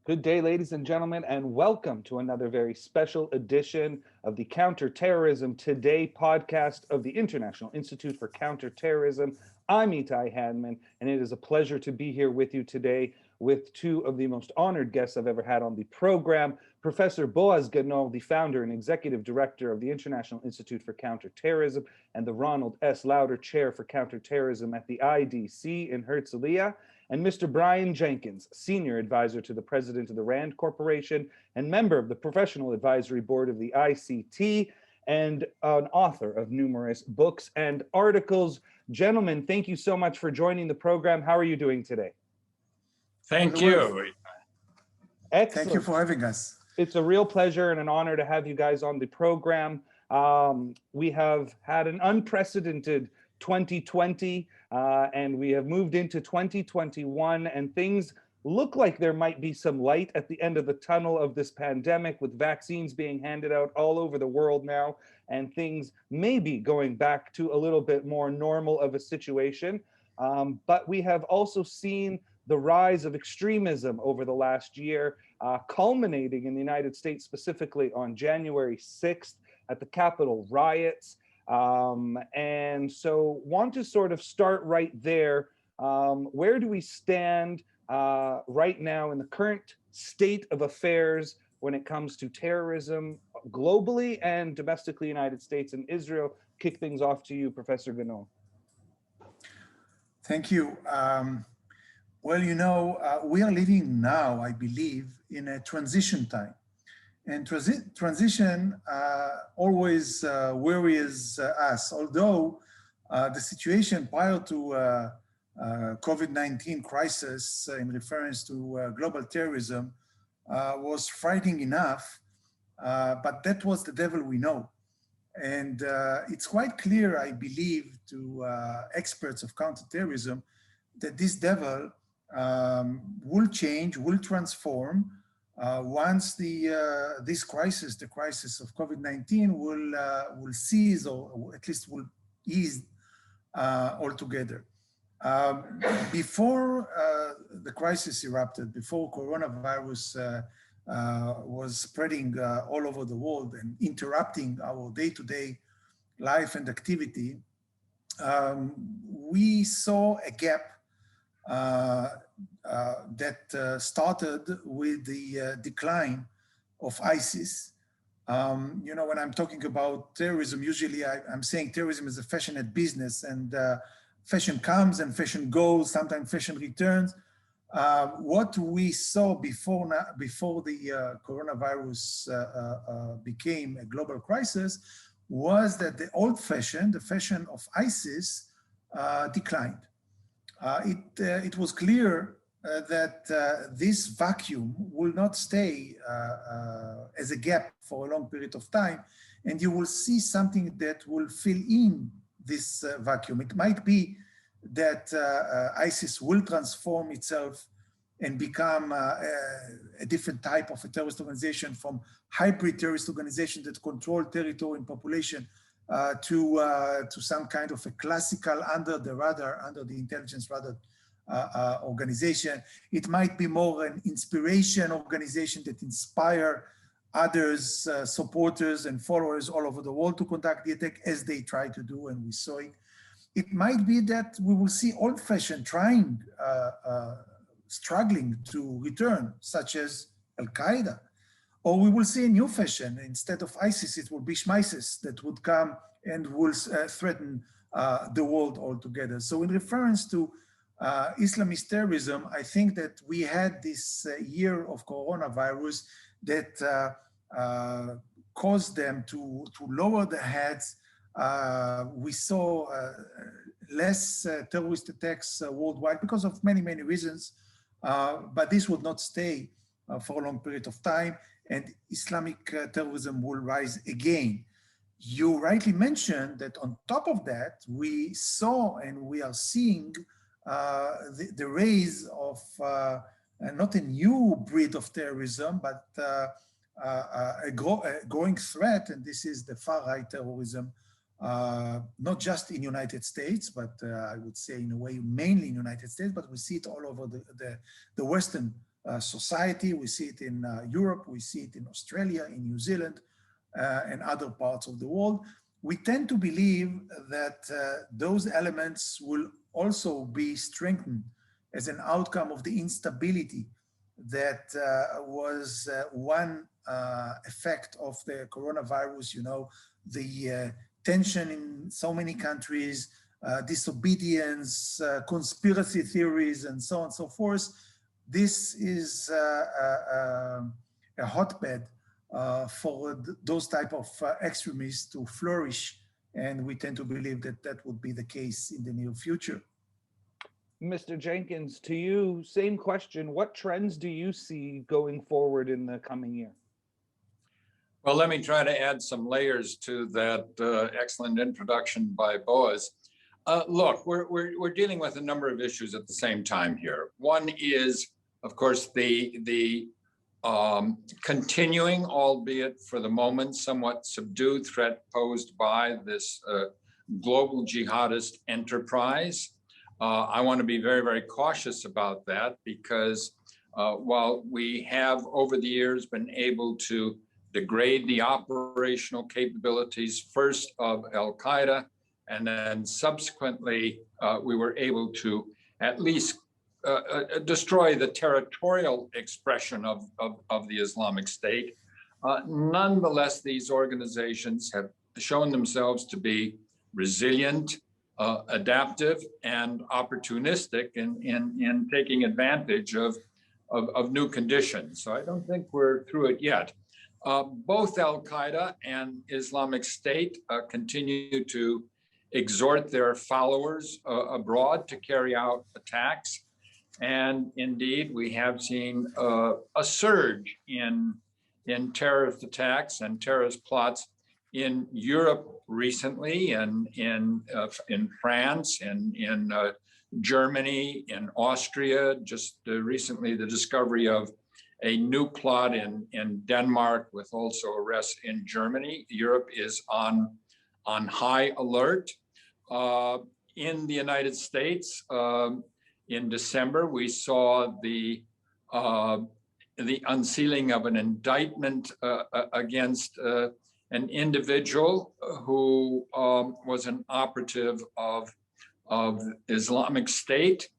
Good day, ladies and gentlemen, and welcome to another very special edition of the Counter-Terrorism Today podcast of the International Institute for Counter-Terrorism. I'm Itai Hanman, and it is a pleasure to be here with you today with two of the most honored guests I've ever had on the program. Professor Boaz Ganor, the founder and executive director of the International Institute for Counter-Terrorism, and the Ronald S. Lauder Chair for Counterterrorism at the IDC in Herzliya, and Mr. Brian Jenkins, Senior Advisor to the President of the RAND Corporation and member of the Professional Advisory Board of the ICT, and an author of numerous books and articles. Gentlemen, thank you so much for joining the program. How are you doing today? Thank you. Excellent. Thank you for having us. It's a real pleasure and an honor to have you guys on the program. We have had an unprecedented 2020 and we have moved into 2021, and things look like there might be some light at the end of the tunnel of this pandemic, with vaccines being handed out all over the world now, and things may be going back to a little bit more normal of a situation. But we have also seen the rise of extremism over the last year, culminating in the United States specifically on January 6th at the Capitol riots. And so want to sort of start right there. Where do we stand right now in the current state of affairs when it comes to terrorism globally and domestically, United States and Israel? Kick things off to you, Professor Ganor. Thank you. Well, you know, we are living now, I believe, in a transition time. And transition always worries us, although the situation prior to COVID-19 crisis in reference to global terrorism was frightening enough, but that was the devil we know. And it's quite clear, I believe, to experts of counterterrorism that this devil will change, will transform, once this crisis, the crisis of COVID-19, will cease, or at least will ease altogether. Before the crisis erupted, before coronavirus was spreading all over the world and interrupting our day-to-day life and activity, we saw a gap that started with the decline of ISIS. You know, when I'm talking about terrorism, usually I'm saying terrorism is a fashioned business, and fashion comes and fashion goes, sometimes fashion returns. What we saw before the coronavirus became a global crisis was that the old fashion, the fashion of ISIS, declined. It was clear that this vacuum will not stay as a gap for a long period of time, and you will see something that will fill in this vacuum. It might be that ISIS will transform itself and become a different type of a terrorist organization, from hybrid terrorist organization that control territory and population to some kind of a classical under the radar, under the intelligence radar organization. It might be more an inspiration organization that inspire others, supporters and followers all over the world to conduct the attack, as they try to do, and we saw it. It might be that we will see old-fashioned struggling to return, such as Al-Qaeda. Or we will see a new fashion. Instead of ISIS, it will be Shmisis that would come and will threaten the world altogether. So in reference to Islamist terrorism, I think that we had this year of coronavirus that caused them to lower their heads. We saw less terrorist attacks worldwide because of many, many reasons, but this would not stay for a long period of time, and Islamic terrorism will rise again. You rightly mentioned that on top of that, we saw and we are seeing the rise of not a new breed of terrorism, but a growing threat, and this is the far-right terrorism, not just in United States, but I would say in a way mainly in United States, but we see it all over the Western society. We see it in Europe, we see it in Australia, in New Zealand, and other parts of the world. We tend to believe that those elements will also be strengthened as an outcome of the instability that was one effect of the coronavirus, the tension in so many countries, disobedience, conspiracy theories, and so on and so forth. This is a hotbed for those type of extremists to flourish, and we tend to believe that that would be the case in the near future. Mr. Jenkins, to you, same question. What trends do you see going forward in the coming year? Well, let me try to add some layers to that excellent introduction by Boaz. Look, we're dealing with a number of issues at the same time here. One is, of course, the continuing, albeit for the moment, somewhat subdued threat posed by this global jihadist enterprise. I want to be very, very cautious about that because while we have over the years been able to degrade the operational capabilities first of Al-Qaeda, and then subsequently we were able to at least destroy the territorial expression of the Islamic State. Nonetheless, these organizations have shown themselves to be resilient, adaptive, and opportunistic in taking advantage of new conditions. So I don't think we're through it yet. Both Al-Qaeda and Islamic State continue to exhort their followers abroad to carry out attacks. And indeed, we have seen a surge in terrorist attacks and terrorist plots in Europe recently, and in France, and in Germany, in Austria. Just recently, the discovery of a new plot in Denmark, with also arrests in Germany. Europe is on high alert. In the United States, in December, we saw the unsealing of an indictment against an individual who was an operative of Islamic State,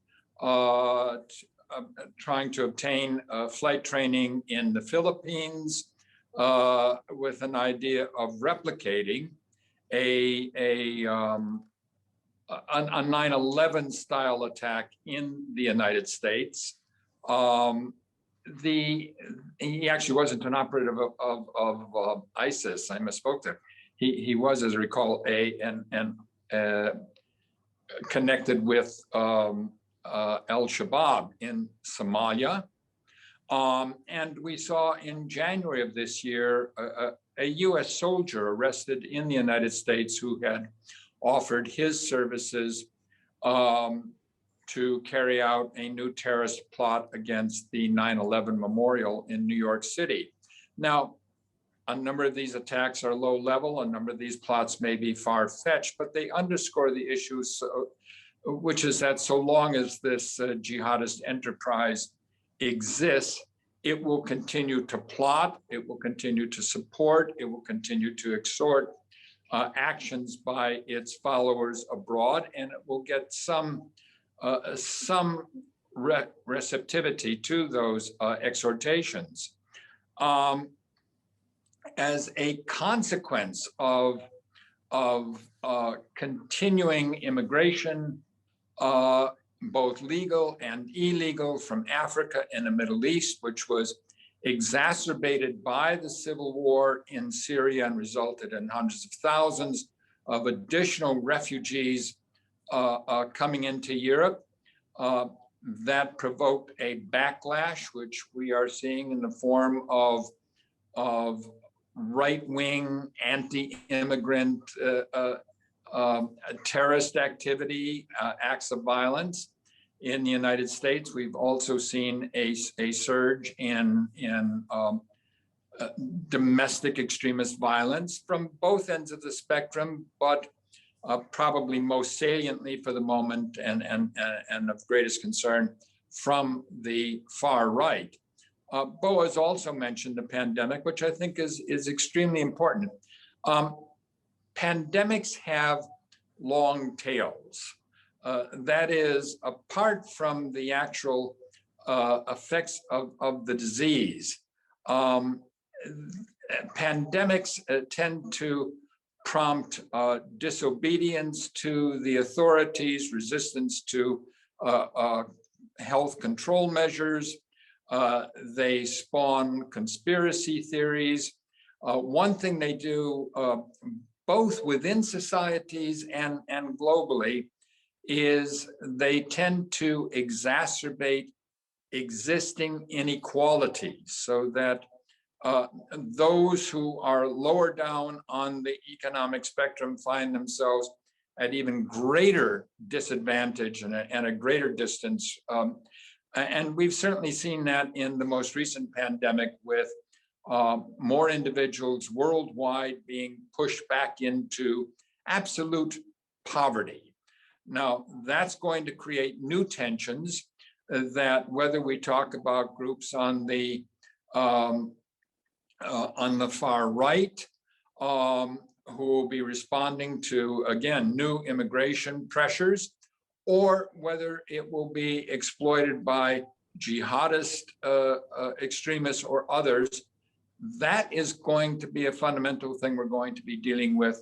trying to obtain flight training in the Philippines with an idea of replicating a 9/11 style attack in the United States. He actually wasn't an operative of ISIS. I misspoke there. He was, as I recall, connected with Al-Shabaab in Somalia. And we saw in January of this year a US soldier arrested in the United States who had offered his services to carry out a new terrorist plot against the 9/11 memorial in New York City. Now, a number of these attacks are low level, a number of these plots may be far-fetched, but they underscore the issues, which is that so long as this jihadist enterprise exists, it will continue to plot, it will continue to support, it will continue to extort actions by its followers abroad, and it will get some receptivity to those exhortations. As a consequence of continuing immigration, both legal and illegal, from Africa and the Middle East, which was exacerbated by the civil war in Syria and resulted in hundreds of thousands of additional refugees coming into Europe. That provoked a backlash, which we are seeing in the form of right-wing, anti-immigrant terrorist activity, acts of violence. In the United States, we've also seen a surge in domestic extremist violence from both ends of the spectrum, but probably most saliently for the moment and of greatest concern from the far right. Boaz also mentioned the pandemic, which I think is extremely important. Pandemics have long tails. That is, apart from the actual effects of the disease, pandemics tend to prompt disobedience to the authorities, resistance to health control measures. They spawn conspiracy theories. One thing they do, both within societies and globally, is they tend to exacerbate existing inequalities so that those who are lower down on the economic spectrum find themselves at even greater disadvantage and a greater distance. And we've certainly seen that in the most recent pandemic with more individuals worldwide being pushed back into absolute poverty. Now, that's going to create new tensions that whether we talk about groups on the far right, who will be responding to, again, new immigration pressures, or whether it will be exploited by jihadist extremists or others, that is going to be a fundamental thing we're going to be dealing with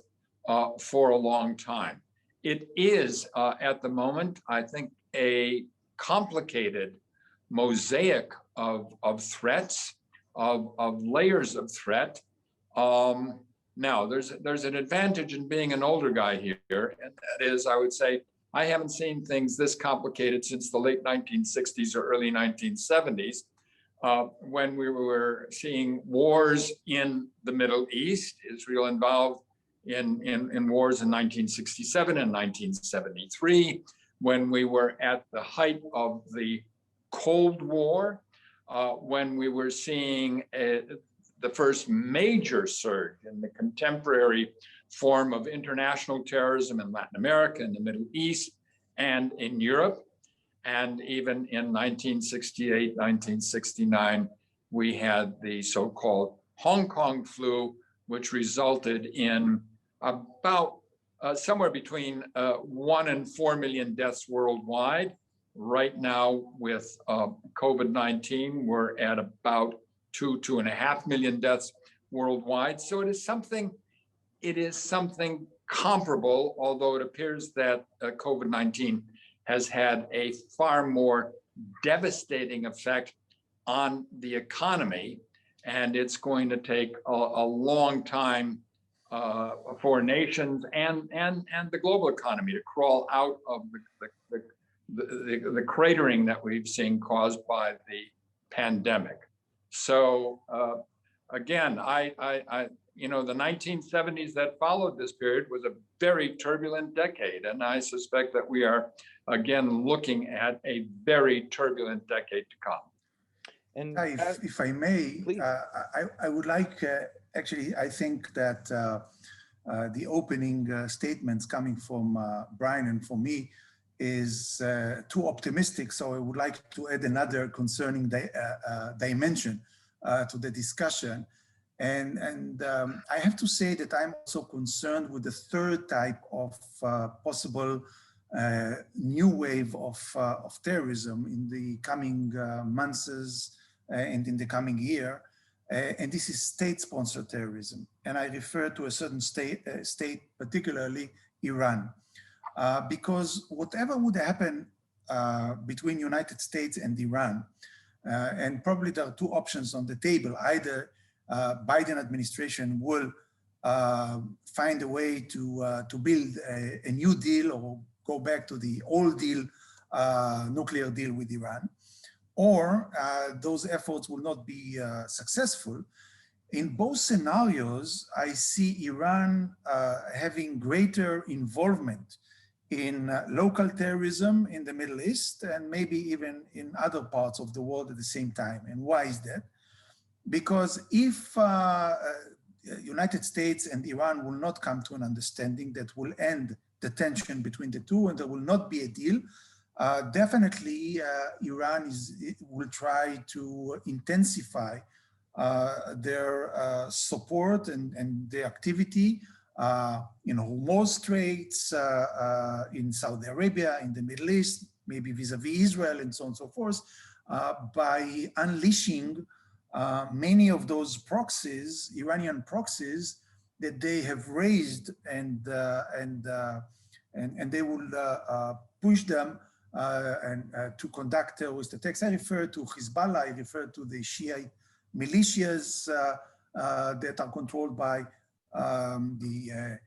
for a long time. It is, at the moment, I think, a complicated mosaic of threats, of layers of threat. Now, there's an advantage in being an older guy here, and that is, I would say, I haven't seen things this complicated since the late 1960s or early 1970s, when we were seeing wars in the Middle East, Israel involved in wars in 1967 and 1973, when we were at the height of the Cold War, when we were seeing the first major surge in the contemporary form of international terrorism in Latin America, in the Middle East, and in Europe. And even in 1968, 1969, we had the so-called Hong Kong flu, which resulted in about somewhere between 1 and 4 million deaths worldwide. Right now with COVID-19, we're at about 2.5 million deaths worldwide. So it is something comparable, although it appears that COVID-19 has had a far more devastating effect on the economy. And it's going to take a long time for nations and the global economy to crawl out of the cratering that we've seen caused by the pandemic. So again, you know, the 1970s that followed this period was a very turbulent decade, and I suspect that we are again looking at a very turbulent decade to come. And if I may, I would like, actually, I think that the opening statements coming from Brian and from me is too optimistic. So I would like to add another concerning dimension to the discussion. And I have to say that I'm also concerned with the third type of possible new wave of terrorism in the coming months and in the coming year. And this is state-sponsored terrorism. And I refer to a certain state, particularly Iran. Because whatever would happen between United States and Iran, and probably there are two options on the table, either Biden administration will find a way to build a new deal or go back to the old deal, nuclear deal with Iran, or those efforts will not be successful. In both scenarios, I see Iran having greater involvement in local terrorism in the Middle East and maybe even in other parts of the world at the same time. And why is that? Because if United States and Iran will not come to an understanding that will end the tension between the two and there will not be a deal, Definitely, Iran will try to intensify their support and their activity in Hormuz Straits, in Saudi Arabia, in the Middle East, maybe vis-a-vis Israel, and so on and so forth, by unleashing many of those proxies, Iranian proxies, that they have raised, and they will push them to conduct terrorist attacks. I refer to Hezbollah, I refer to the Shiite militias that are controlled by the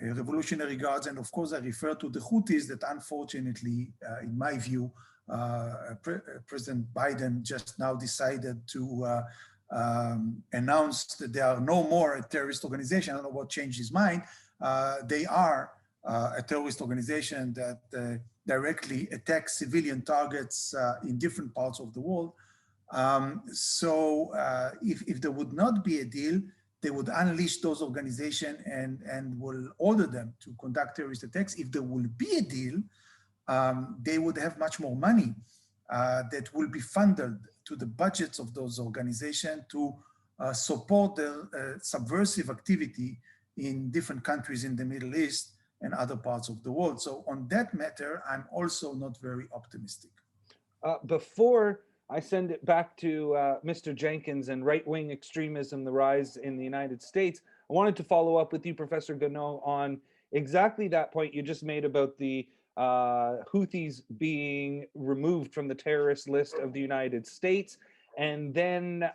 Revolutionary Guards, and of course I refer to the Houthis that unfortunately, in my view, President Biden just now decided to announce that they are no more a terrorist organization. I don't know what changed his mind. They are a terrorist organization that directly attacks civilian targets in different parts of the world. If there would not be a deal, they would unleash those organizations and will order them to conduct terrorist attacks. If there will be a deal, they would have much more money that will be funded to the budgets of those organizations to support their subversive activity in different countries in the Middle East and other parts of the world. So on that matter, I'm also not very optimistic. Before I send it back to Mr. Jenkins and right-wing extremism, the rise in the United States, I wanted to follow up with you, Professor Ganor, on exactly that point you just made about the Houthis being removed from the terrorist list of the United States, and then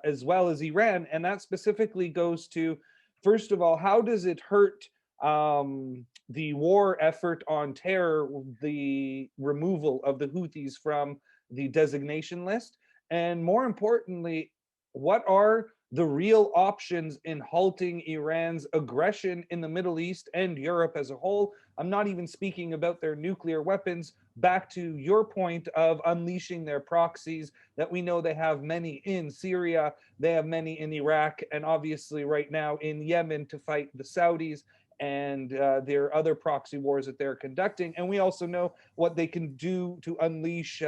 as well as Iran. And that specifically goes to, first of all, how does it hurt the war effort on terror, the removal of the Houthis from the designation list? And more importantly, what are the real options in halting Iran's aggression in the Middle East and Europe as a whole? I'm not even speaking about their nuclear weapons. Back to your point of unleashing their proxies, that we know they have many in Syria, they have many in Iraq, and obviously right now in Yemen to fight the Saudis and their other proxy wars that they're conducting. And we also know what they can do to unleash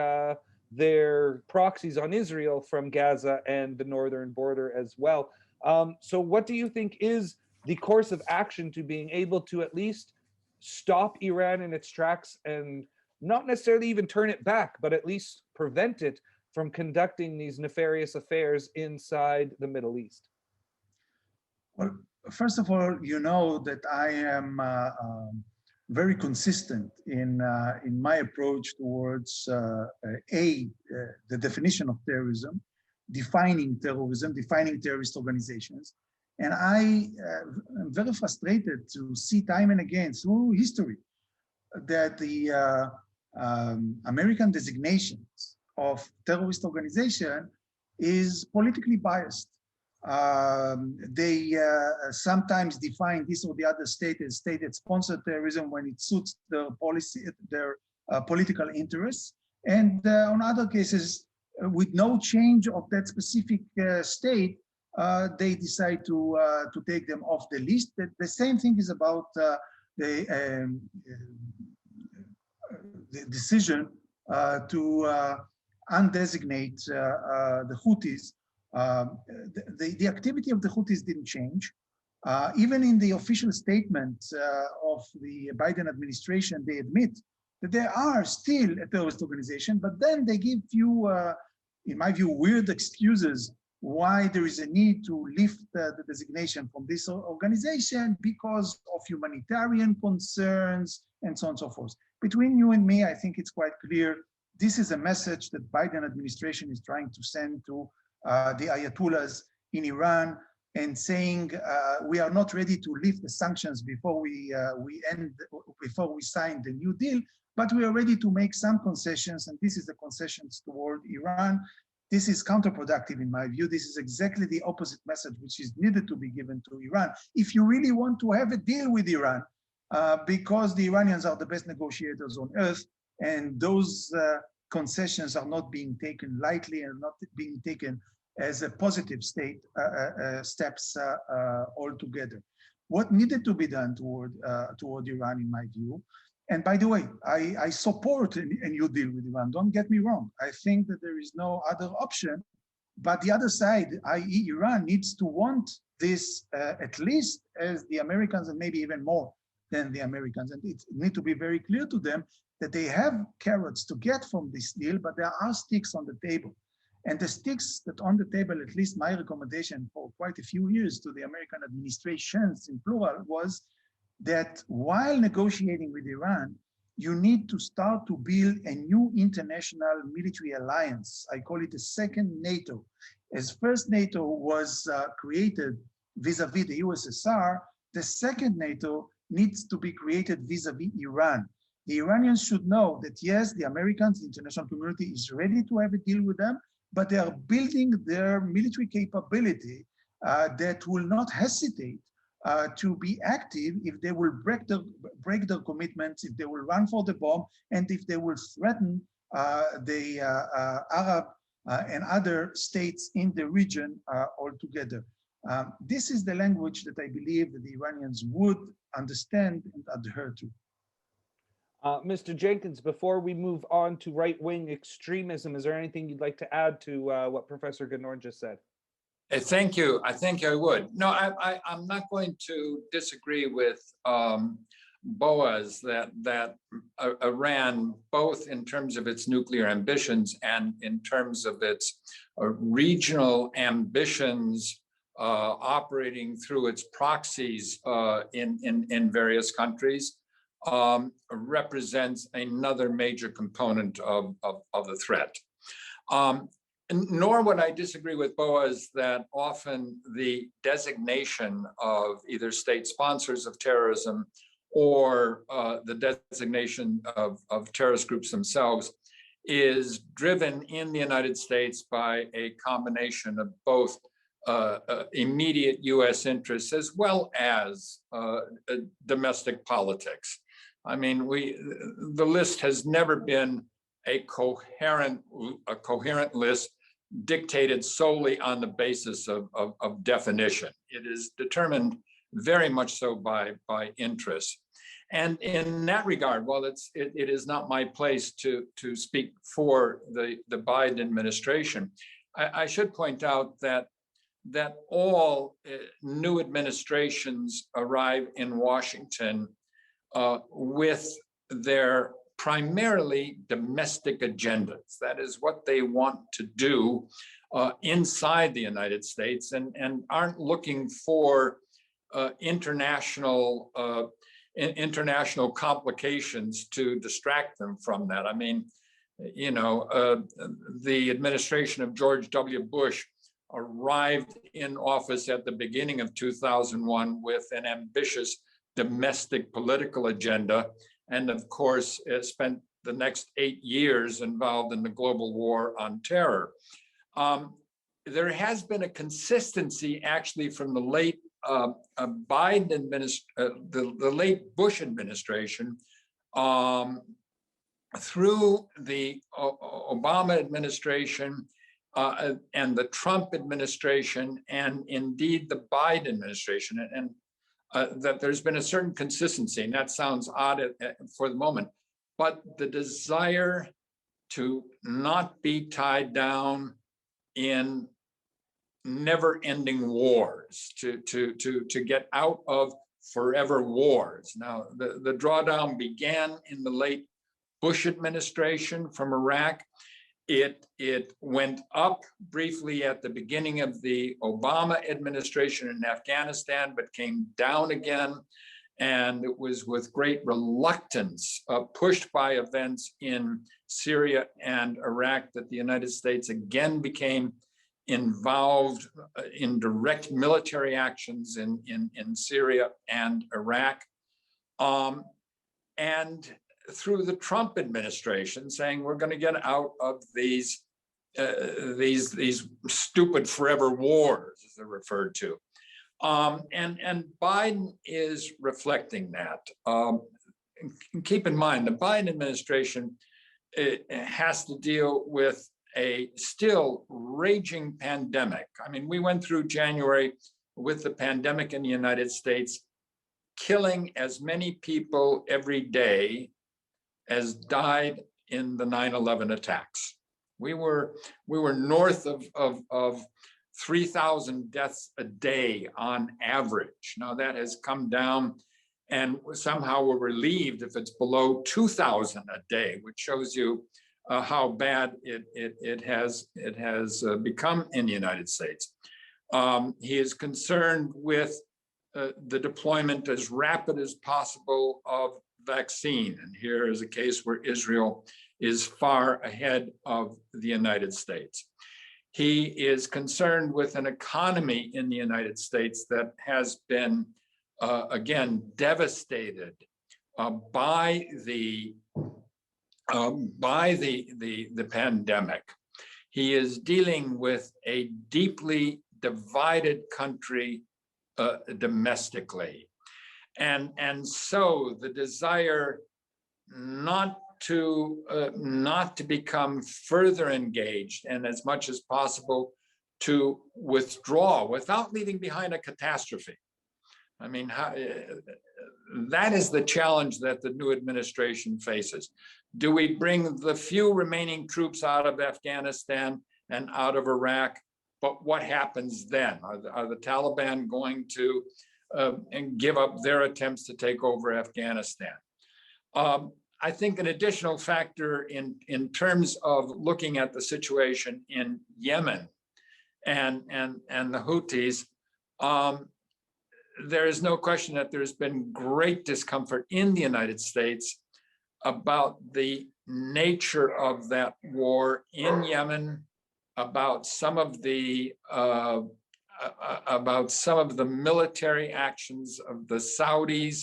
their proxies on Israel from Gaza and the northern border as well. So what do you think is the course of action to being able to at least stop Iran in its tracks, and not necessarily even turn it back, but at least prevent it from conducting these nefarious affairs inside the Middle East? Well, first of all, you know that I am very consistent in my approach towards the definition of terrorism, defining terrorism, defining terrorist organizations. And I am very frustrated to see time and again through history that the American designations of terrorist organization is politically biased. They sometimes define this or the other state as state that sponsored terrorism when it suits their policy, their political interests, and on other cases, with no change of that specific state, they decide to take them off the list. The same thing is about the decision to undesignate the Houthis. The activity of the Houthis didn't change. Even in the official statement of the Biden administration, they admit that they are still a terrorist organization, but then they give you, in my view, weird excuses why there is a need to lift the designation from this organization because of humanitarian concerns and so on and so forth. Between you and me, I think it's quite clear this is a message that Biden administration is trying to send to the Ayatollahs in Iran, and saying we are not ready to lift the sanctions before we sign the New Deal, but we are ready to make some concessions, and this is the concessions toward Iran. This is counterproductive in my view. This is exactly the opposite message which is needed to be given to Iran. If you really want to have a deal with Iran, because the Iranians are the best negotiators on earth, and those concessions are not being taken lightly and not being taken as a positive steps altogether. What needed to be done toward Iran, in my view, And by the way, I support a new deal with Iran. Don't get me wrong. I think that there is no other option. But the other side, i.e. Iran, needs to want this at least as the Americans, and maybe even more than the Americans. And it needs to be very clear to them that they have carrots to get from this deal, but there are sticks on the table. And the sticks that on the table, at least my recommendation for quite a few years to the American administrations in plural, was that while negotiating with Iran, you need to start to build a new international military alliance. I call it a second NATO. As first NATO was created vis-a-vis the USSR, the second NATO needs to be created vis-a-vis Iran. The Iranians should know that yes, the Americans, the international community is ready to have a deal with them, but they are building their military capability that will not hesitate to be active if they will break their commitments, if they will run for the bomb, and if they will threaten the Arab and other states in the region altogether. This is the language that I believe that the Iranians would understand and adhere to. Mr. Jenkins, before we move on to right-wing extremism, is there anything you'd like to add to what Professor Ganor just said? Thank you. I think I would. No, I'm not going to disagree with Boaz that Iran, both in terms of its nuclear ambitions and in terms of its regional ambitions operating through its proxies in various countries, represents another major component of the threat. Nor would I disagree with Boaz that often the designation of either state sponsors of terrorism or the designation of terrorist groups themselves is driven in the United States by a combination of both immediate US interests as well as domestic politics. I mean, the list has never been a coherent list dictated solely on the basis of definition. It is determined very much so by interest. And in that regard, while it is not my place to speak for the Biden administration, I should point out that all new administrations arrive in Washington with their primarily domestic agendas. That is what they want to do inside the United States, and aren't looking for international complications to distract them from that. I mean, you know, the administration of George W. Bush arrived in office at the beginning of 2001 with an ambitious domestic political agenda, and of course spent the next 8 years involved in the global war on terror. There has been a consistency actually from the late Biden administration, the late Bush administration, through the Obama administration and the Trump administration, and indeed the Biden administration, and that there's been a certain consistency, and that sounds odd for the moment, but the desire to not be tied down in never-ending wars, to get out of forever wars. Now, the drawdown began in the late Bush administration from Iraq. It went up briefly at the beginning of the Obama administration in Afghanistan, but came down again. And it was with great reluctance, pushed by events in Syria and Iraq, that the United States again became involved in direct military actions in Syria and Iraq. And through the Trump administration, saying we're going to get out of these stupid forever wars, as they're referred to. And Biden is reflecting that. Keep in mind, the Biden administration has to deal with a still raging pandemic. I mean, we went through January with the pandemic in the United States, killing as many people every day as died in the 9/11 attacks. We were north of 3,000 deaths a day on average. Now that has come down, and somehow we're relieved if it's below 2,000 a day, which shows you how bad it has become in the United States. He is concerned with the deployment as rapid as possible of vaccine. And here is a case where Israel is far ahead of the United States. He is concerned with an economy in the United States that has been, again, devastated by the pandemic. He is dealing with a deeply divided country domestically. And so the desire not to become further engaged, and as much as possible to withdraw without leaving behind a catastrophe. I mean, that is the challenge that the new administration faces. Do we bring the few remaining troops out of Afghanistan and out of Iraq? But what happens then? Are the Taliban going to give up their attempts to take over Afghanistan? I think an additional factor in terms of looking at the situation in Yemen and the Houthis, there is no question that there's been great discomfort in the United States about the nature of that war in Yemen, about some of the military actions of the Saudis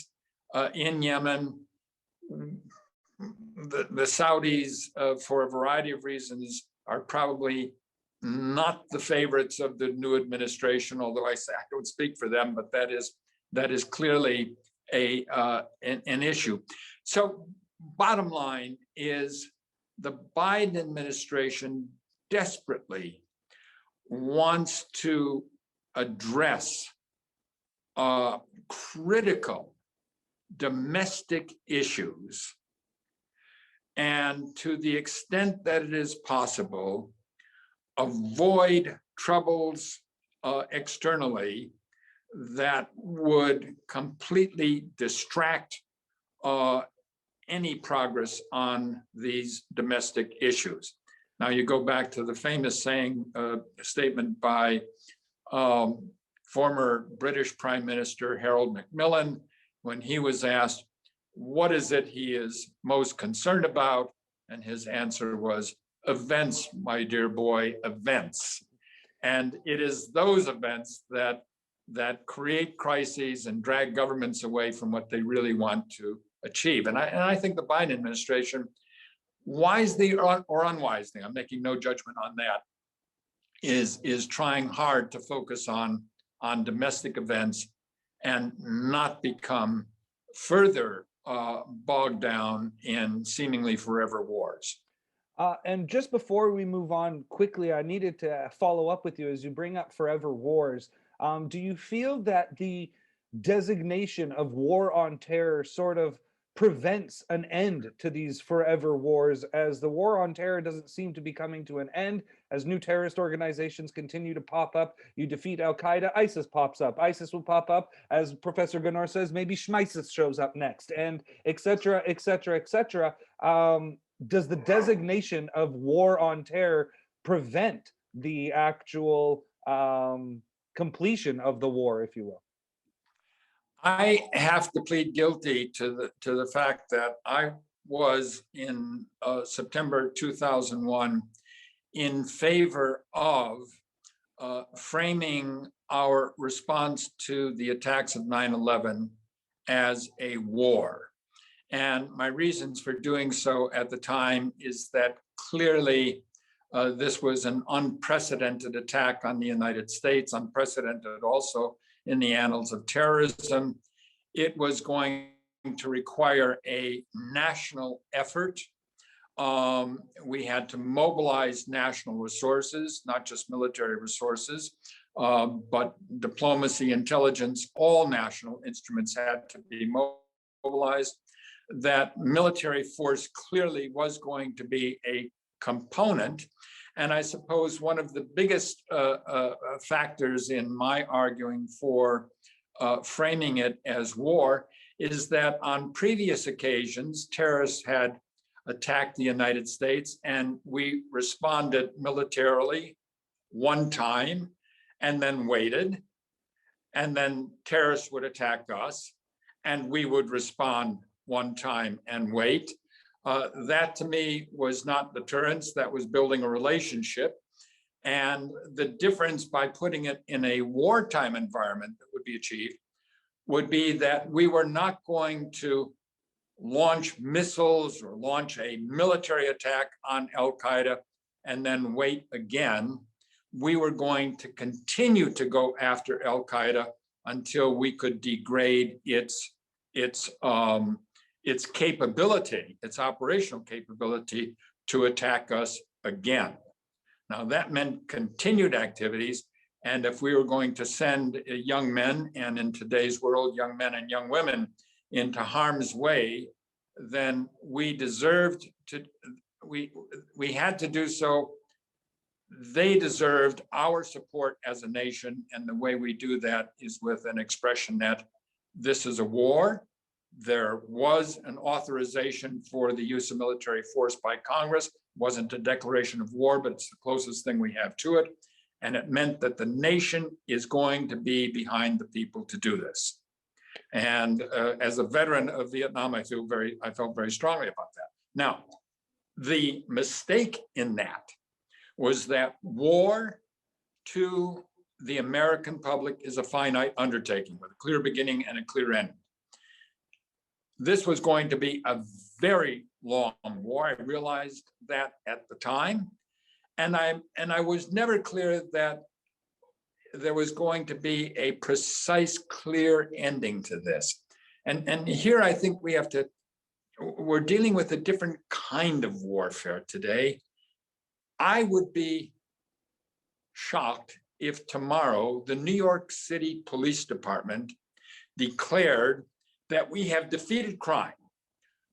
in Yemen. The Saudis, for a variety of reasons, are probably not the favorites of the new administration, although I don't speak for them, but that is clearly an issue. So bottom line is the Biden administration desperately wants to address critical domestic issues, and to the extent that it is possible, avoid troubles externally that would completely distract any progress on these domestic issues. Now you go back to the famous statement by former British Prime Minister Harold Macmillan, when he was asked, what is it he is most concerned about? And his answer was, events, my dear boy, events. And it is those events that create crises and drag governments away from what they really want to achieve. And I think the Biden administration, wisely or unwisely, I'm making no judgment on that, is trying hard to focus on domestic events and not become further bogged down in seemingly forever wars. And just before we move on quickly, I needed to follow up with you as you bring up forever wars. Do you feel that the designation of war on terror sort of prevents an end to these forever wars, as the war on terror doesn't seem to be coming to an end, as new terrorist organizations continue to pop up? You defeat Al-Qaeda, ISIS pops up. ISIS will pop up, as Professor Ganor says, maybe Schmeisis shows up next, and et cetera, et cetera, et cetera. Does the designation of war on terror prevent the actual completion of the war, if you will? I have to plead guilty to the fact that I was in September 2001 in favor of framing our response to the attacks of 9/11 as a war. And my reasons for doing so at the time is that clearly this was an unprecedented attack on the United States, unprecedented also in the annals of terrorism. It was going to require a national effort. We had to mobilize national resources, not just military resources, but diplomacy, intelligence, all national instruments had to be mobilized. that military force clearly was going to be a component. And I suppose one of the biggest factors in my arguing for framing it as war is that on previous occasions, terrorists had attacked the United States and we responded militarily one time and then waited, and then terrorists would attack us and we would respond one time and wait. That to me was not deterrence, that was building a relationship. And the difference by putting it in a wartime environment that would be achieved would be that we were not going to launch missiles or launch a military attack on Al-Qaeda and then wait again. We were going to continue to go after Al-Qaeda until we could degrade its capability, its operational capability to attack us again. Now that meant continued activities. And if we were going to send young men, and in today's world, young men and young women, into harm's way, then we deserved to, we had to do so. They deserved our support as a nation. And the way we do that is with an expression that this is a war. There was an authorization for the use of military force by Congress. It wasn't a declaration of war, but it's the closest thing we have to it. And it meant that the nation is going to be behind the people to do this. And as a veteran of Vietnam, I felt very strongly about that. Now, the mistake in that was that war to the American public is a finite undertaking with a clear beginning and a clear end. This was going to be a very long war. I realized that at the time. And I was never clear that there was going to be a precise, clear ending to this. And here I think we're dealing with a different kind of warfare today. I would be shocked if tomorrow the New York City Police Department declared that we have defeated crime.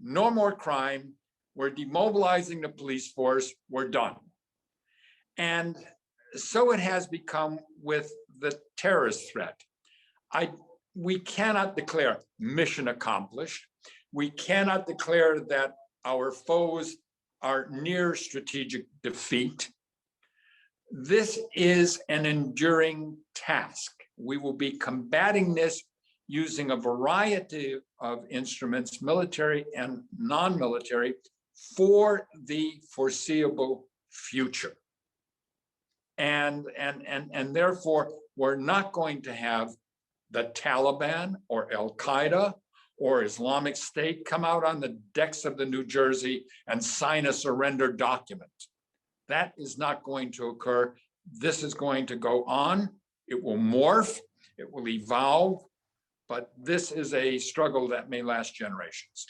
No more crime. We're demobilizing the police force. We're done. And so it has become with the terrorist threat. We cannot declare mission accomplished. We cannot declare that our foes are near strategic defeat. This is an enduring task. We will be combating this using a variety of instruments, military and non-military, for the foreseeable future. And therefore, we're not going to have the Taliban or Al-Qaeda or Islamic State come out on the decks of the New Jersey and sign a surrender document. That is not going to occur. This is going to go on. It will morph, it will evolve, but this is a struggle that may last generations.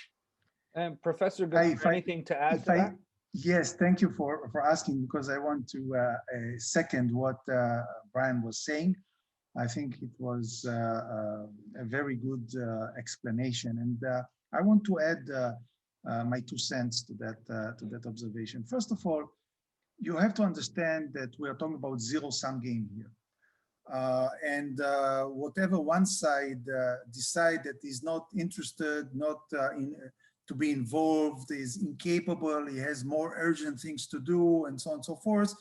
And Professor, anything to add to that? Yes, thank you for asking, because I want to second what Brian was saying. I think it was a very good explanation, and I want to add my 2 cents to that observation. First of all, you have to understand that we are talking about zero-sum game here, and whatever one side decide that is not interested, not to be involved, is incapable, he has more urgent things to do, and so on and so forth.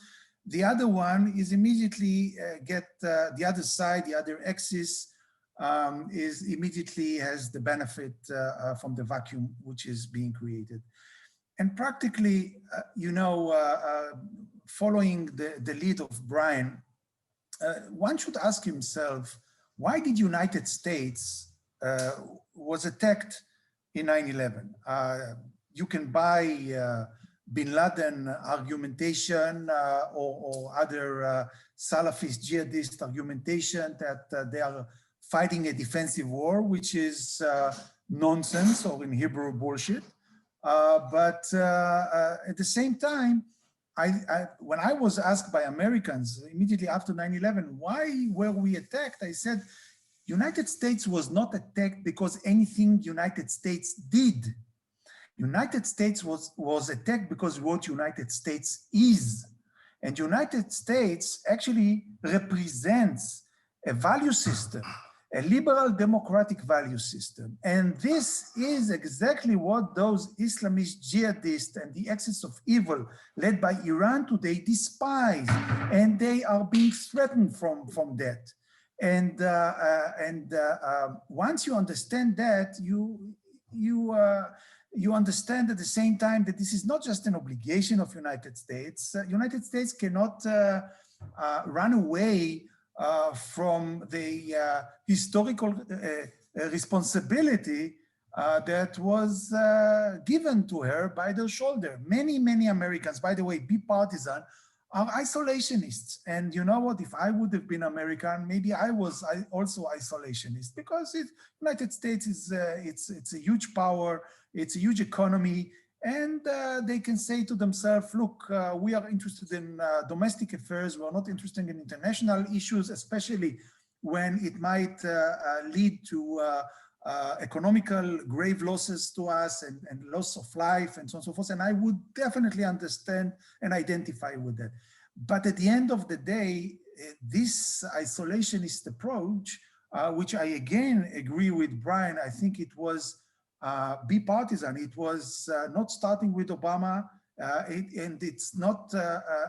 The other one is immediately the other side, the other axis, is immediately has the benefit from the vacuum which is being created. And practically, following the lead of Brian, one should ask himself, why did United States was attacked in 9/11? You can buy Bin Laden argumentation or other Salafist jihadist argumentation that they are fighting a defensive war, which is nonsense, or in Hebrew, bullshit. But at the same time, when I was asked by Americans immediately after 9/11, why were we attacked? I said, United States was not attacked because anything United States did United States was attacked because what United States is. And United States actually represents a value system, a liberal democratic value system. And this is exactly what those Islamist jihadists and the axis of evil led by Iran today despise. And they are being threatened from that. And once you understand that, you understand at the same time that this is not just an obligation of United States. United States cannot run away from the historical responsibility that was given to her by their shoulder. Many, many Americans, by the way, bipartisan, are isolationists. And you know what, if I would have been American, maybe I was also isolationist, because United States is, it's a huge power, it's a huge economy, and they can say to themselves, look, we are interested in domestic affairs, we're not interested in international issues, especially when it might lead to economical grave losses to us and loss of life and so on and so forth. And I would definitely understand and identify with that. But at the end of the day, this isolationist approach, which I again agree with Brian, I think it was bipartisan. It was not starting with Obama, and it's not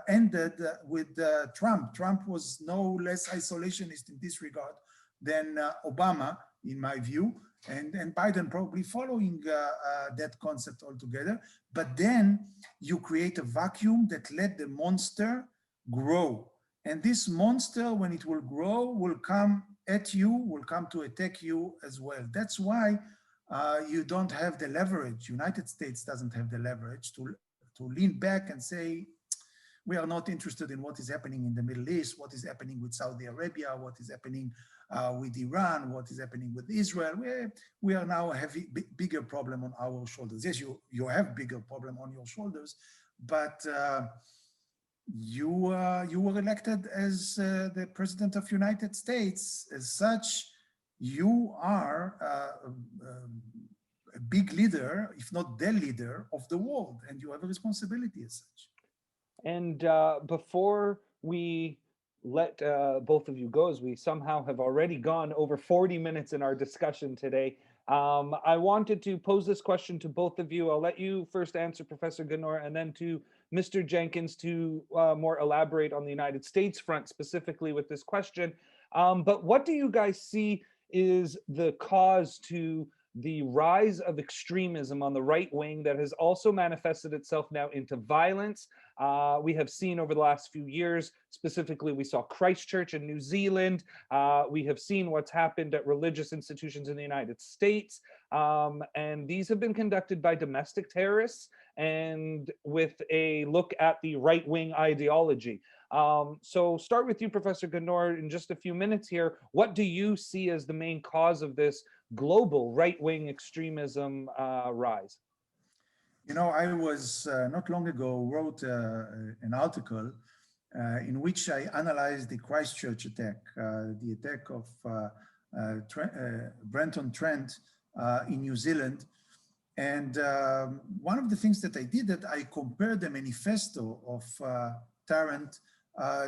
ended with Trump. Trump was no less isolationist in this regard than Obama, in my view, and Biden probably following that concept altogether. But then you create a vacuum that let the monster grow. And this monster, when it will grow, will come at you, will come to attack you as well. That's why you don't have the leverage. United States doesn't have the leverage to lean back and say, we are not interested in what is happening in the Middle East, what is happening with Saudi Arabia, what is happening with Iran, what is happening with Israel. We are now having bigger problem on our shoulders. Yes, you have bigger problem on your shoulders, but you were elected as the president of United States. As such, you are a big leader, if not the leader of the world, and you have a responsibility as such. And before we let both of you go, as we somehow have already gone over 40 minutes in our discussion today, I wanted to pose this question to both of you. I'll let you first answer, Professor Ganor, and then to Mr. Jenkins to more elaborate on the United States front, specifically with this question. But what do you guys see is the cause to the rise of extremism on the right wing that has also manifested itself now into violence? We have seen over the last few years, specifically, we saw Christchurch in New Zealand. We have seen what's happened at religious institutions in the United States. And these have been conducted by domestic terrorists and with a look at the right-wing ideology. So start with you, Professor Ganor, in just a few minutes here. What do you see as the main cause of this global right-wing extremism rise? You know, I was not long ago wrote an article in which I analyzed the Christchurch attack, the attack of Brenton-Trent in New Zealand. And one of the things that I did, that I compared the manifesto of Tarrant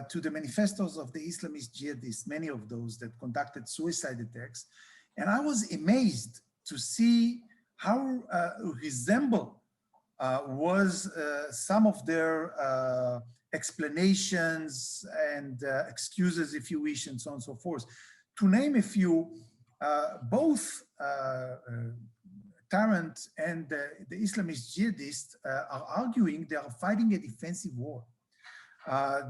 to the manifestos of the Islamist jihadists, many of those that conducted suicide attacks. And I was amazed to see how resembled was some of their explanations and excuses, if you wish, and so on and so forth. To name a few, both Tarrant and the Islamist jihadists are arguing they are fighting a defensive war.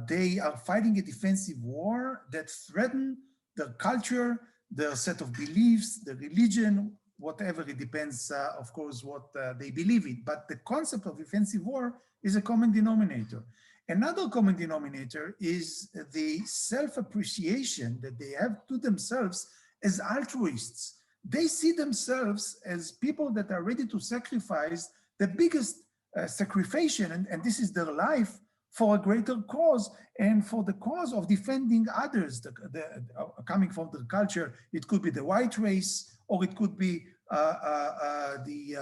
They are fighting a defensive war that threatens their culture, their set of beliefs, the religion, whatever. It depends, of course, what they believe in. But the concept of defensive war is a common denominator. Another common denominator is the self-appreciation that they have to themselves as altruists. They see themselves as people that are ready to sacrifice the biggest sacrification, and this is their life, for a greater cause and for the cause of defending others, coming from the culture. It could be the white race, or it could be the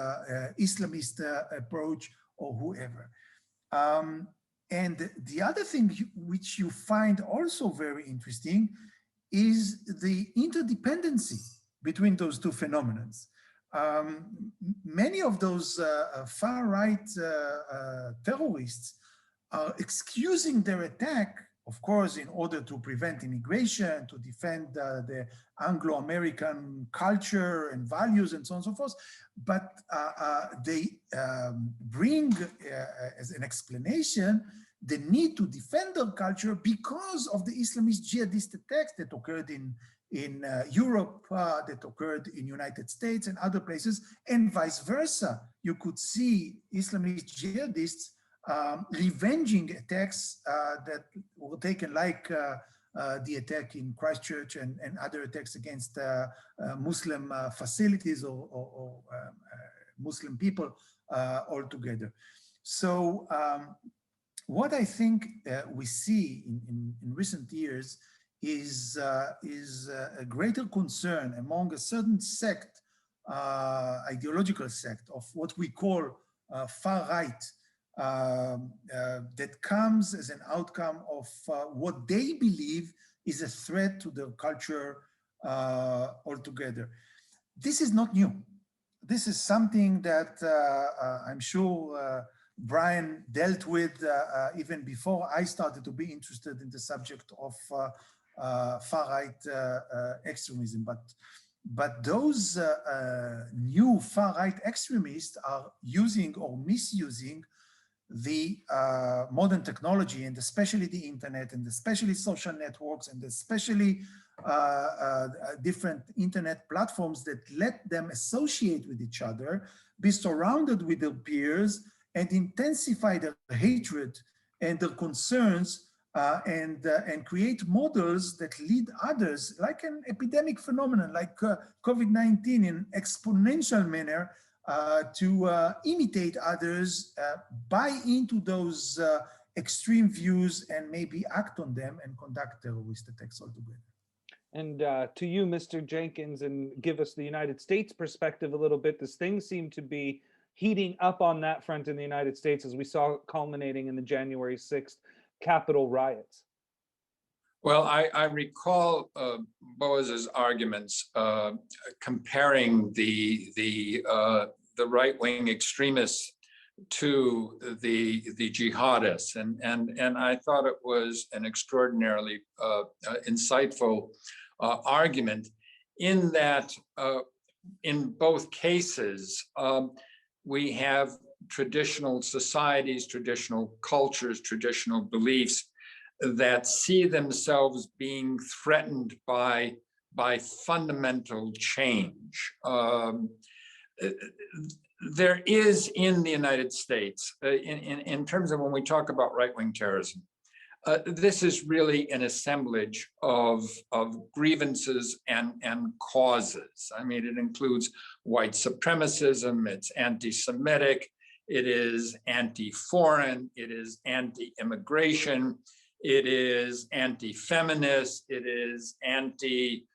Islamist approach or whoever. And the other thing which you find also very interesting is the interdependency between those two phenomena. Many of those far-right terrorists are excusing their attack, of course, in order to prevent immigration, to defend the Anglo-American culture and values and so on and so forth. But they bring as an explanation the need to defend their culture because of the Islamist jihadist attacks that occurred in Europe, that occurred in United States and other places, and vice versa. You could see Islamist jihadists revenging attacks that were taken, like the attack in Christchurch and other attacks against Muslim facilities or Muslim people altogether. So what I think we see in recent years is a greater concern among a certain sect, ideological sect of what we call far right, that comes as an outcome of what they believe is a threat to their culture altogether. This is not new. This is something that I'm sure Brian dealt with even before I started to be interested in the subject of far-right extremism. But those new far-right extremists are using or misusing the modern technology, and especially the internet, and especially social networks, and especially different internet platforms that let them associate with each other, be surrounded with their peers, and intensify their hatred and their concerns, and create models that lead others, like an epidemic phenomenon, like COVID-19, in exponential manner, to imitate others, buy into those extreme views, and maybe act on them and conduct terrorist attacks altogether. And to you, Mr. Jenkins, and give us the United States perspective a little bit. This thing seemed to be heating up on that front in the United States, as we saw culminating in the January 6th Capitol riots. Well, I recall Boaz's arguments comparing the right-wing extremists to the jihadists, and I thought it was an extraordinarily insightful argument, in that in both cases we have traditional societies, traditional cultures, traditional beliefs that see themselves being threatened by fundamental change. There is in the United States, in terms of when we talk about right-wing terrorism, this is really an assemblage of grievances and causes. I mean, it includes white supremacism, it's anti-Semitic, it is anti-foreign, it is anti-immigration, it is anti-feminist, it is anti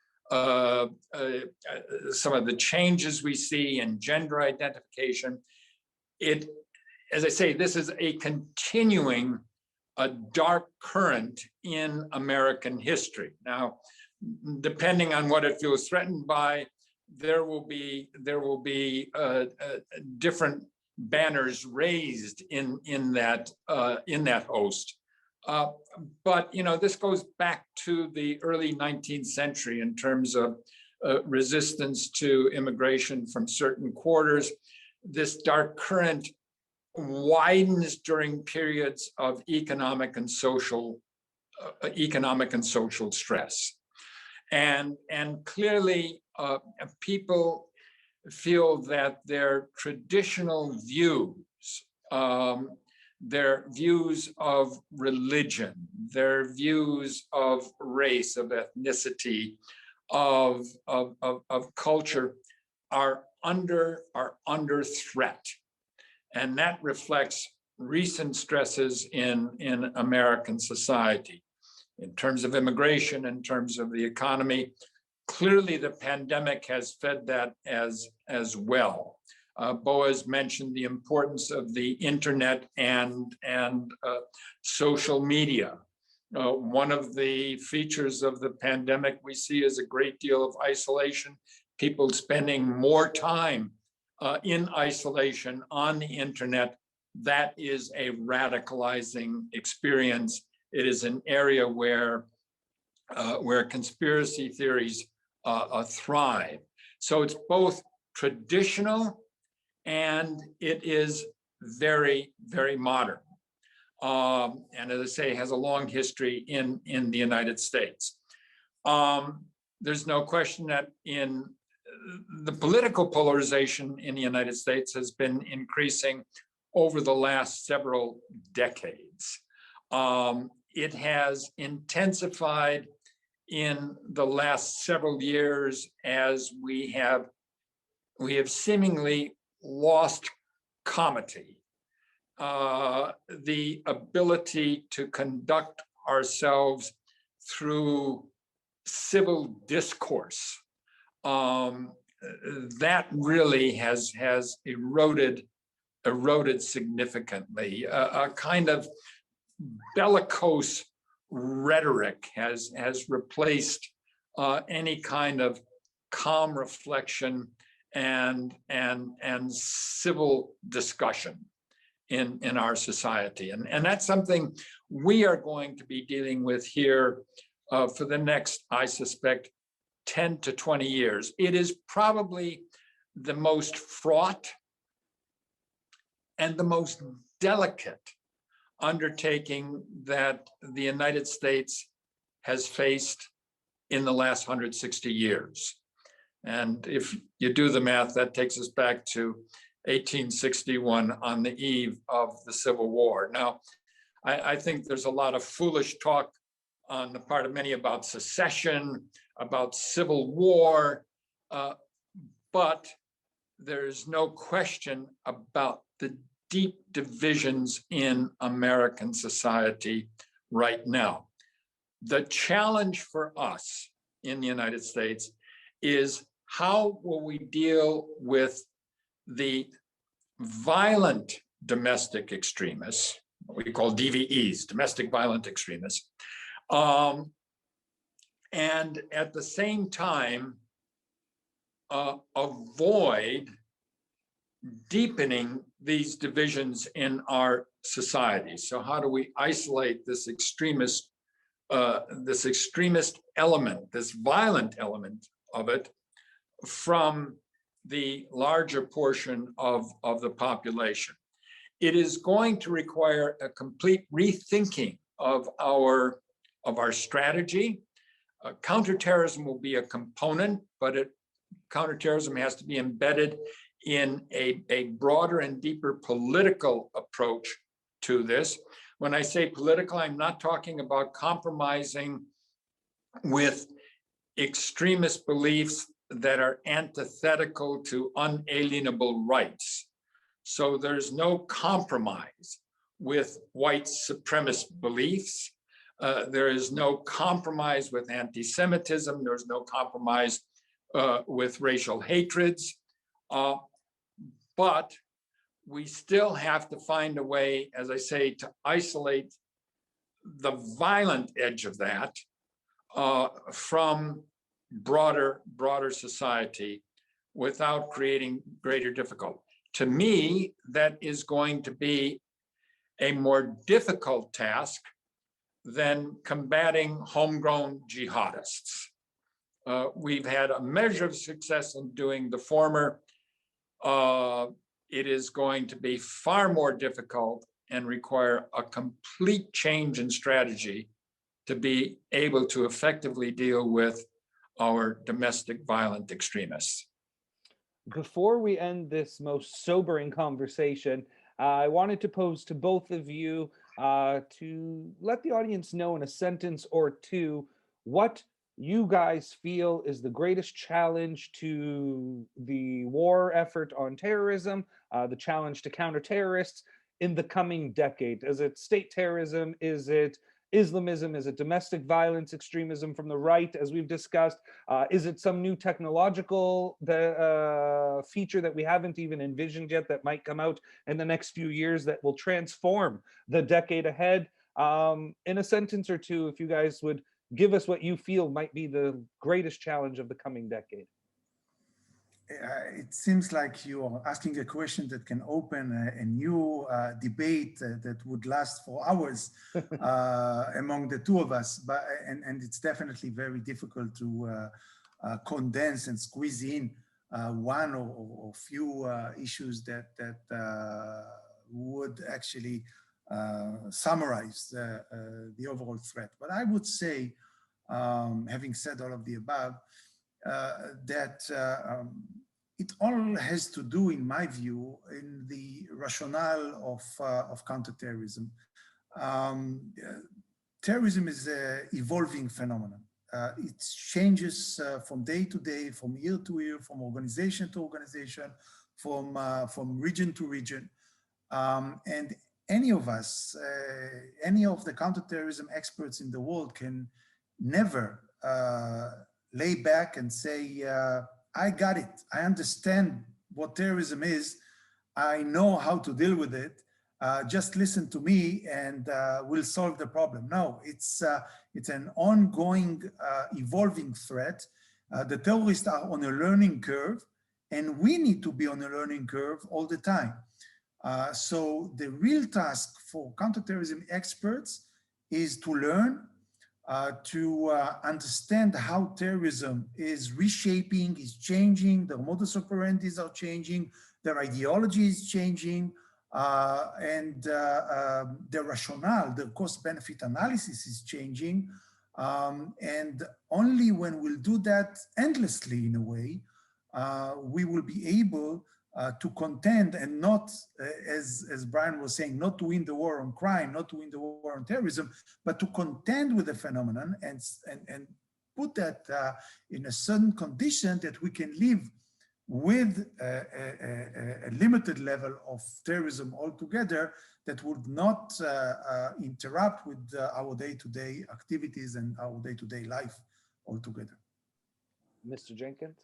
some of the changes we see in gender identification. It, as I say, this is a continuing, a dark current in American history. Now, depending on what it feels threatened by, there will be different banners raised in that host. But this goes back to the early 19th century in terms of resistance to immigration from certain quarters. This dark current widens during periods of economic and social stress, and clearly people feel that their traditional views, their views of religion, their views of race, of ethnicity, of culture, are under threat. And that reflects recent stresses in American society, in terms of immigration, in terms of the economy. Clearly, the pandemic has fed that as well. Boaz mentioned the importance of the internet and social media. One of the features of the pandemic we see is a great deal of isolation, people spending more time in isolation on the internet. That is a radicalizing experience. It is an area where conspiracy theories thrive. So it's both traditional and it is very, very modern. And as I say, has a long history in the United States. There's no question that in the political polarization in the United States has been increasing over the last several decades. It has intensified in the last several years as we have seemingly lost comity, the ability to conduct ourselves through civil discourse. That really has eroded significantly. A kind of bellicose rhetoric has replaced any kind of calm reflection and civil discussion in our society. And that's something we are going to be dealing with here for the next, I suspect, 10 to 20 years. It is probably the most fraught and the most delicate undertaking that the United States has faced in the last 160 years. And if you do the math, that takes us back to 1861 on the eve of the Civil War. Now, I think there's a lot of foolish talk on the part of many about secession, about civil war, but there's no question about the deep divisions in American society right now. The challenge for us in the United States is how will we deal with the violent domestic extremists, what we call DVEs, domestic violent extremists, and at the same time avoid deepening these divisions in our society. So how do we isolate this extremist element, this violent element of it, from the larger portion of the population? It is going to require a complete rethinking of our strategy. Counterterrorism will be a component, but counterterrorism has to be embedded in a broader and deeper political approach to this. When I say political, I'm not talking about compromising with extremist beliefs that are antithetical to unalienable rights. So there's no compromise with white supremacist beliefs. There is no compromise with anti-Semitism. There's no compromise with racial hatreds. But we still have to find a way, as I say, to isolate the violent edge of that from broader society without creating greater difficulty. To me, that is going to be a more difficult task than combating homegrown jihadists. We've had a measure of success in doing the former. It is going to be far more difficult and require a complete change in strategy to be able to effectively deal with our domestic violent extremists. Before we end this most sobering conversation, I wanted to pose to both of you to let the audience know in a sentence or two what you guys feel is the greatest challenge to the war effort on terrorism, the challenge to counter-terrorists in the coming decade. Is it state terrorism? Is it Islamism? Is it domestic violence, extremism from the right, as we've discussed? Is it some new technological feature that we haven't even envisioned yet that might come out in the next few years that will transform the decade ahead? In a sentence or two, if you guys would give us what you feel might be the greatest challenge of the coming decade. It seems like you're asking a question that can open a new debate that would last for hours among the two of us. But and it's definitely very difficult to condense and squeeze in one or few issues that would actually summarize the overall threat. But I would say, having said all of the above, that it all has to do, in my view, in the rationale of counterterrorism. Terrorism is an evolving phenomenon. It changes from day to day, from year to year, from organization to organization, from region to region. And any of us, any of the counterterrorism experts in the world can never lay back and say, I got it. I understand what terrorism is. I know how to deal with it. Just listen to me and we'll solve the problem. No, it's an ongoing, evolving threat. The terrorists are on a learning curve, and we need to be on a learning curve all the time. So the real task for counterterrorism experts is to learn, to understand how terrorism is reshaping, is changing, their modus operandi are changing, their ideology is changing, and their rationale, their cost-benefit analysis is changing. And only when we'll do that endlessly, in a way, we will be able to contend and not, as Brian was saying, not to win the war on crime, not to win the war on terrorism, but to contend with the phenomenon and put that in a certain condition that we can live with a limited level of terrorism altogether that would not interrupt with our day-to-day activities and our day-to-day life altogether. Mr. Jenkins?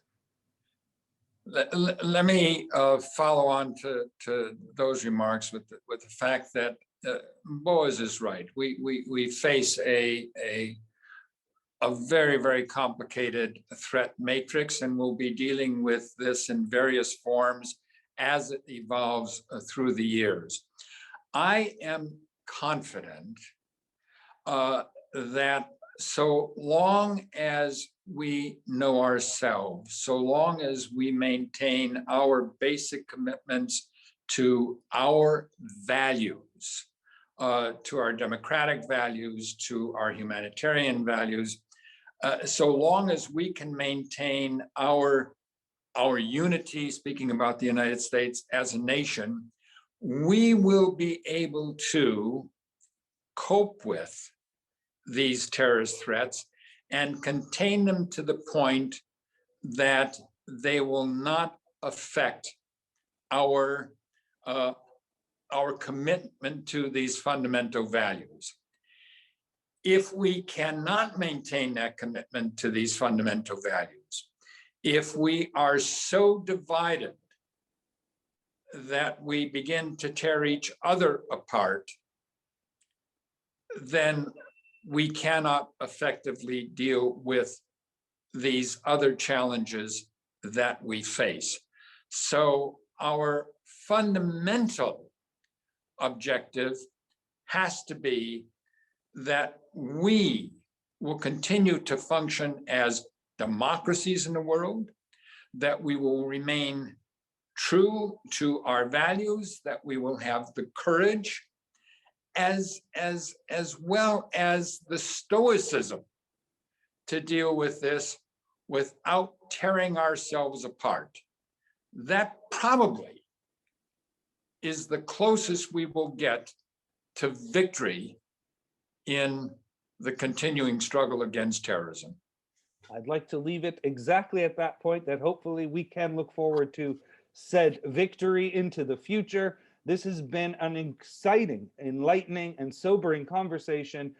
Let me follow on to those remarks with the fact that Boaz is right. We face a very, very complicated threat matrix, and we'll be dealing with this in various forms as it evolves through the years. I am confident that so long as we know ourselves, so long as we maintain our basic commitments to our values, to our democratic values, to our humanitarian values, so long as we can maintain our unity, speaking about the United States as a nation, we will be able to cope with these terrorist threats and contain them to the point that they will not affect our commitment to these fundamental values. If we cannot maintain that commitment to these fundamental values, if we are so divided that we begin to tear each other apart, then we cannot effectively deal with these other challenges that we face. So our fundamental objective has to be that we will continue to function as democracies in the world, that we will remain true to our values, that we will have the courage as well as the stoicism to deal with this without tearing ourselves apart. That probably is the closest we will get to victory in the continuing struggle against terrorism. I'd like to leave it exactly at that point, that hopefully we can look forward to said victory into the future. This has been an exciting, enlightening, and sobering conversation.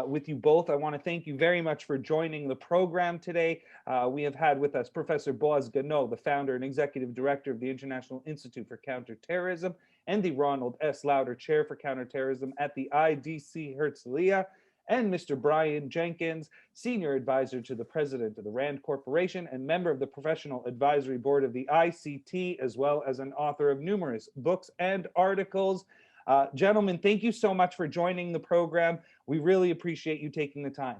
with you both. I want to thank you very much for joining the program today. We have had with us Professor Boaz Ganor, the founder and executive director of the International Institute for Counter-Terrorism, and the Ronald S. Lauder Chair for Counterterrorism at the IDC Herzliya, and Mr. Brian Jenkins, Senior Advisor to the President of the RAND Corporation and member of the Professional Advisory Board of the ICT, as well as an author of numerous books and articles. Gentlemen, thank you so much for joining the program. We really appreciate you taking the time.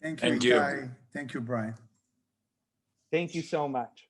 Thank you, Thank you. Itai. Thank you, Brian. Thank you so much.